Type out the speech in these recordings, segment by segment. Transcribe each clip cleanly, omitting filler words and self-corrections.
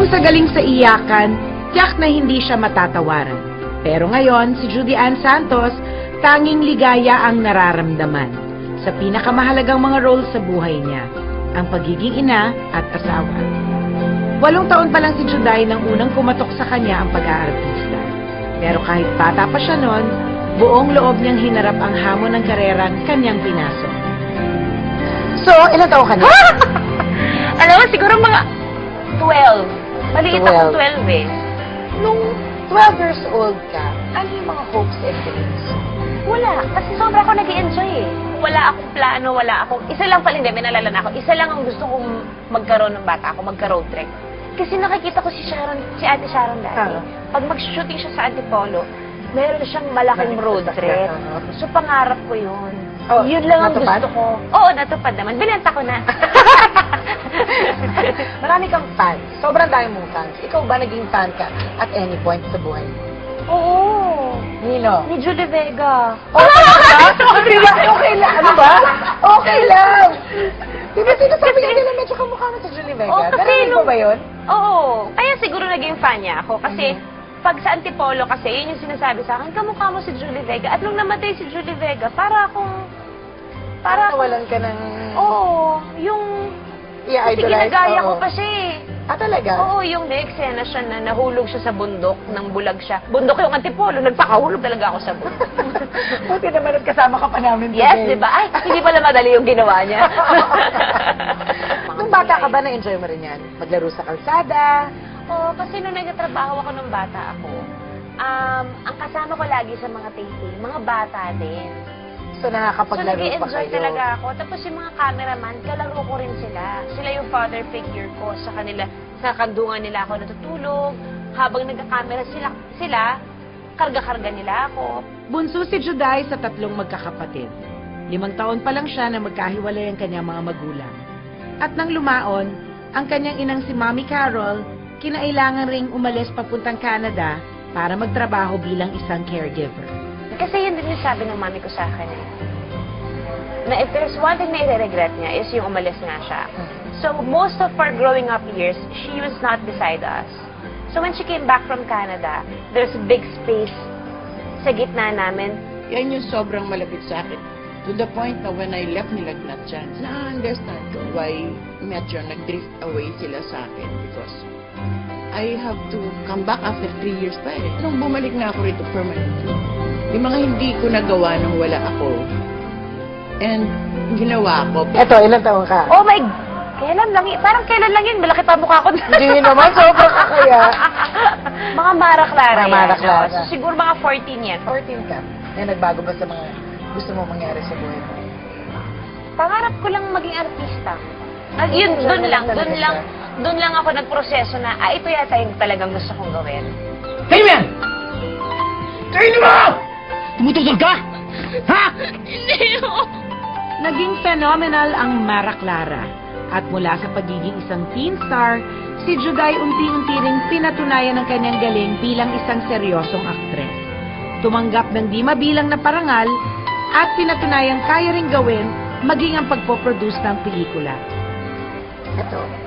Bukod sa galing sa iyakan, tiyak na hindi siya matatawaran. Pero ngayon, si Judy Ann Santos, tanging ligaya ang nararamdaman sa pinakamahalagang mga roles sa buhay niya, ang pagiging ina at asawa. 8 taon pa lang si Juday nang unang kumatok sa kanya ang pag-aartista. Pero kahit bata pa siya noon, buong loob niyang hinarap ang hamon ng karerang kanyang pinasok. So, ilang taon ka na? Alam mo, siguro mga 12. Maliit akong 12 eh. Nung 12 years old ka, ano yung mga hopes and dreams? Wala. Kasi sobra ako nag-i-enjoy eh. Wala akong plano, wala akong... Isa lang pala, hindi, may nalala na ako. Isa lang ang gusto kong magkaroon ng bata ako, magka-road trip. Kasi nakikita ko si Ate Sharon dati. Pag mag-shooting siya sa Antipolo, meron siyang malaking road trip. So, pangarap ko yun. Oh, yun lang ang natupad? gusto ko. Oo, natupad naman. Binenta ko na. Marami kang fans. Sobrang dami mong fans. Ikaw ba naging fan ka at any point sa buhay mo? Oo. Nino? Ni Julie Vega. Okay lang. Okay lang. Ano ba? Okay lang. Di ba sinasabi niya na medyo kamukha mo sa Julie Vega? Oo, kasi Narinig mo nung- ba yun? Oo. Kaya siguro naging fan niya ako. Kasi pag sa Antipolo kasi, yun yung sinasabi sa akin, kamukha mo si Julie Vega. At nung namatay si Julie Vega, para Nawalan ka ng... Oo. Yung... Kasi i-idolize. ginagaya Oo. ko pa siya eh. Ah, talaga? Oo, yung eksena siya na nahulog siya sa bundok, nang bulag siya. Bundok yung Antipolo, nagpakahulog talaga ako sa bundok. Buti naman at kasama ka pa namin Yes, today. di ba? Ay, hindi pala madali yung ginawa niya. Nung bata ka ba, na-enjoy mo rin yan? Maglaro sa kalsada? Oo, kasi nung nagtatrabaho ako nung bata ako, ang kasama ko lagi sa mga taping, mga bata din. So, So, nakakapaglaro pa nag-i-enjoy kayo? talaga ako. Tapos yung mga cameraman, kalaro ko rin sila. Sila yung father figure ko sa kanila. Sa kandungan nila ako natutulog. Habang nagka-camera sila, karga-karga nila ako. Bunso si Juday sa 3 magkakapatid. 5 taon pa lang siya na magkahiwalay ang kanyang mga magulang. At nang lumaon, ang kanyang inang si Mommy Carol, kinailangan ring umalis papuntang Canada para magtrabaho bilang isang caregiver. Kasi yun din yung sabi ng mami ko sa akin eh. Na if there's one thing na i-regret niya is yung umalis nga siya. So most of our growing up years, she was not beside us. So when she came back from Canada, there's a big space sa gitna namin. Yan yung sobrang malapit sa akin. To the point na when I left Nilagnat Chance, na-understand ko why medyo nag-drift away sila sa akin because I have to come back after 3 years pa eh. Nung bumalik na ako rito permanently, yung mga hindi ko nagawa nung wala ako, and ginawa ko. Eto, ilang taon ka? Oh my, kailan lang yun? Parang kailan lang yun? Malaki pa mukha ko. Hindi naman, sobrang ka kaya. Mga Mara Clara Mga yan. Mara Clara. So, siguro mga 14 yan. 14 ka. Yan, nagbago ba sa mga gusto mo mangyari sa buhay mo? Pangarap ko lang maging artista. At yun, doon lang ako nagproseso na, ito yata yung talagang gusto kong gawin. Hey, man! Kainin mo! Tumututol ka? Ha? Naging phenomenal ang Mara Clara. At mula sa pagiging isang teen star, si Juday unti-unti ring pinatunayan ng kanyang galing bilang isang seryosong aktres. Tumanggap ng di mabilang na parangal at pinatunayang kaya ring gawin maging ang pagpoproduce ng pelikula. Ito.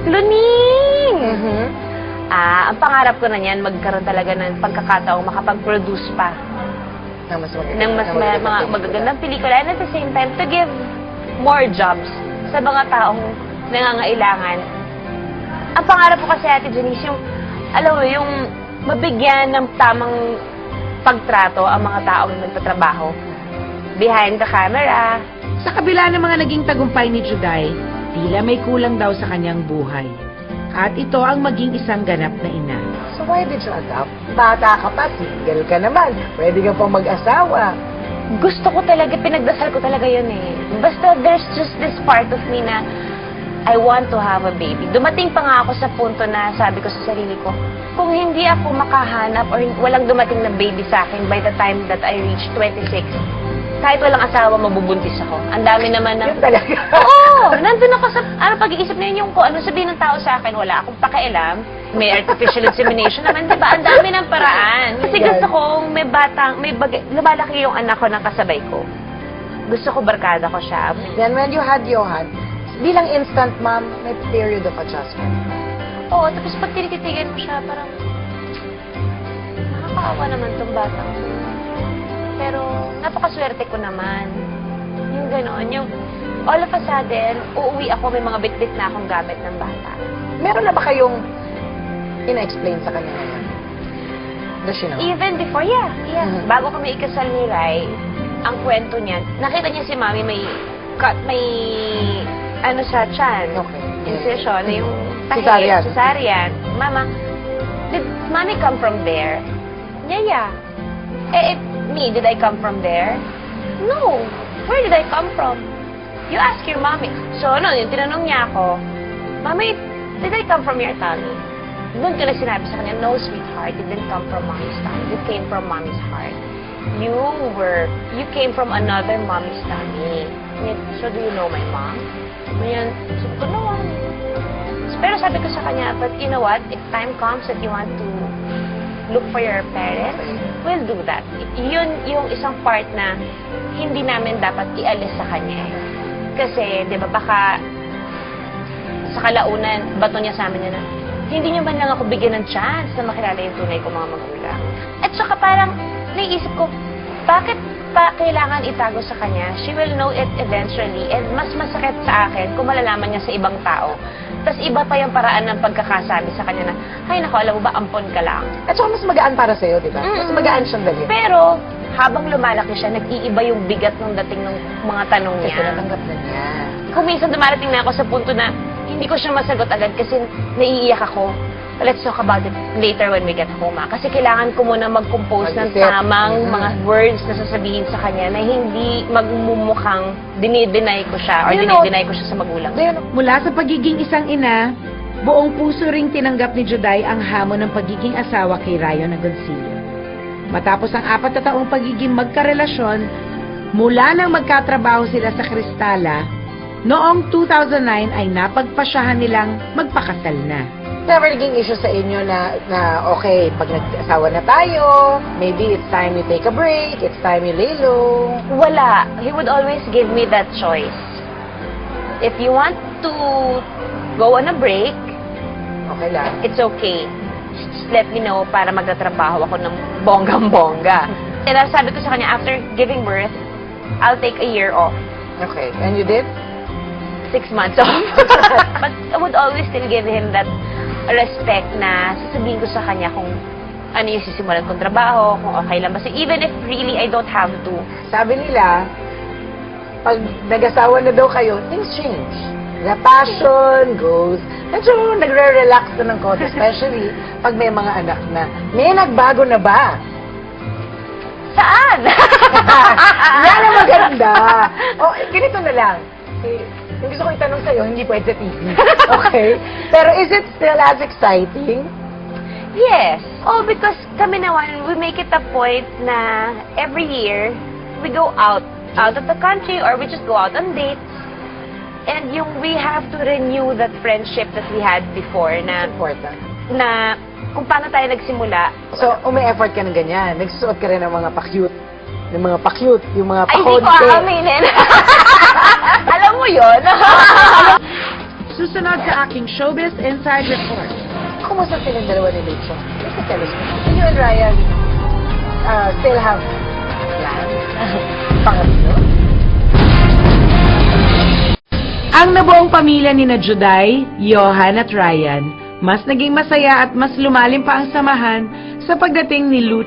Luning! Ang pangarap ko na niyan, magkaroon talaga ng pagkakataong makapag-produce pa Na mas ng mas magagandang pelikula and at the same time to give more jobs sa mga taong nangangailangan. Ang pangarap ko kasi, Ate Janice, yung, alam mo, yung mabigyan ng tamang pagtrato ang mga taong nagtatrabaho behind the camera. Sa kabila ng mga naging tagumpay ni Juday, tila may kulang daw sa kanyang buhay. At ito ang maging isang ganap na ina. So why did you adopt? Bata ka pa, single ka naman. Pwede ka pang mag-asawa. Gusto ko talaga, pinagdasal ko talaga yun eh. Basta there's just this part of me na I want to have a baby. Dumating pa nga ako sa punto na sabi ko sa sarili ko, kung hindi ako makahanap or walang dumating na baby sa akin by the time that I reach 26, kahit walang asawa, mabubuntis ako. Ang dami naman ng... Yun talaga. Oo! Nandun ako sa pag-iisip na yun yung kung ano sabihin ng tao sa akin, wala akong pakialam. May artificial insemination naman, di ba? Ang dami ng paraan. Kasi gusto ko, lumalaki yung anak ko ng kasabay ko. Gusto ko barkada ko siya. Then when you had Johan, bilang instant mom, may period of adjustment. Oo, tapos pag tinititigan mo siya, parang nakakaawa naman tong bata. Pero napakaswerte ko naman. Yung gano'n, yung all of a sudden, uuwi ako, may mga bit-bit na akong gamit ng bata. Meron na ba kayong ina-explain sa kanya ngayon? Does she know? Even before, yeah. Mhm. Bago kami ikasal ni Rai, ang kwento niya, nakita niya si Mami may cut, may ano sa tiyan. Okay. Incision, yung tahi, Cesarean. cesarean. Mama, did Mommy come from there? Yeah. Me, did I come from there? No. Where did I come from? You ask your mommy. So, yung tinanong niya ako, Mommy, did I come from your tummy? Doon ko na sinabi sa kanya, no, sweetheart, it didn't come from Mommy's tummy. You came from Mommy's heart. You came from another Mommy's tummy. So, do you know my mom? Ngayon, sabi ko, no. Pero sabi ko sa kanya, but you know what? If time comes that you want to look for your parents, we'll do that. Yun yung isang part na hindi namin dapat ialis sa kanya. Kasi, di ba, baka sa kalaunan, bato niya sa amin na, hindi niyo man lang ako bigyan ng chance na makilala yung tunay ko mga magulang. At saka parang, naiisip ko, bakit pa kailangan itago sa kanya? She will know it eventually. And mas masakit sa akin kung malalaman niya sa ibang tao. Tapos iba pa yung paraan ng pagkakasabi sa kanya na, ay nako, alam mo ba, ampon ka lang. At saka mas magaan para sa'yo, di ba? Mas magaan siyang dalhin. Pero, habang lumalaki siya, nag-iiba yung bigat ng dating ng mga tanong Kasi niya. natanggap na niya. Kung minsan dumarating na ako sa punto na hindi ko siya masagot agad kasi naiiyak ako. Let's talk about it later when we get home. Kasi kailangan ko muna mag-compose ng Mag-isip. tamang Mhm. mga words na sasabihin sa kanya na hindi magmumukhang dinideny ko siya or You know, dinideny ko siya sa magulang. Mula sa pagiging isang ina, buong puso ring tinanggap ni Juday ang hamon ng pagiging asawa kay Ryan Agoncillo. Matapos ang 4 na taong pagiging magkarelasyon, mula nang magkatrabaho sila sa Kristala, noong 2009 ay napagpasyahan nilang magpakasal na. Never naging issue sa inyo na okay, pag nag-asawa na tayo, maybe it's time you take a break, it's time you lay low. Wala. He would always give me that choice. If you want to go on a break, Okay lang. it's okay. Just let me know para magtatrabaho ako ng bonggang-bongga. And sabi ko sa kanya, after giving birth, I'll take a year off. Okay. And you did? 6 months off. But I would always still give him that respect na sasabihin ko sa kanya kung ano yung sisimulan kong trabaho, kung okay lang ba. So even if really I don't have to, Sabi nila, pag nag-asawa na daw kayo, things change. The passion goes. And so, nagre-relax na ng konti, especially pag may mga anak na. May nagbago na ba? saan? Yan ang maganda. O, ganito na lang. Yung gusto ko itanong sa'yo, hindi pwede sa TV. Okay? Pero is it still as exciting? Yes. Oh, because kami naman, we make it a point na every year, we go out of the country or we just go out on dates. And yung we have to renew that friendship that we had before na Important. kung paano tayo nagsimula. So, umi-effort ka ng ganyan. Nagsusuot ka rin ng mga pa-cute. Yung mga pa-cute, yung mga Ay, hindi ko pa-konti. aaminin. Alam mo yun? Susunod sa aking Showbiz Inside Report. Kumusta silang dalawa ni Rachel? Let's tell us. You and Ryan still have plans? Pangatlo? Ang nabuong pamilya ni na Juday, Johan at Ryan, mas naging masaya at mas lumalim pa ang samahan sa pagdating ni Lu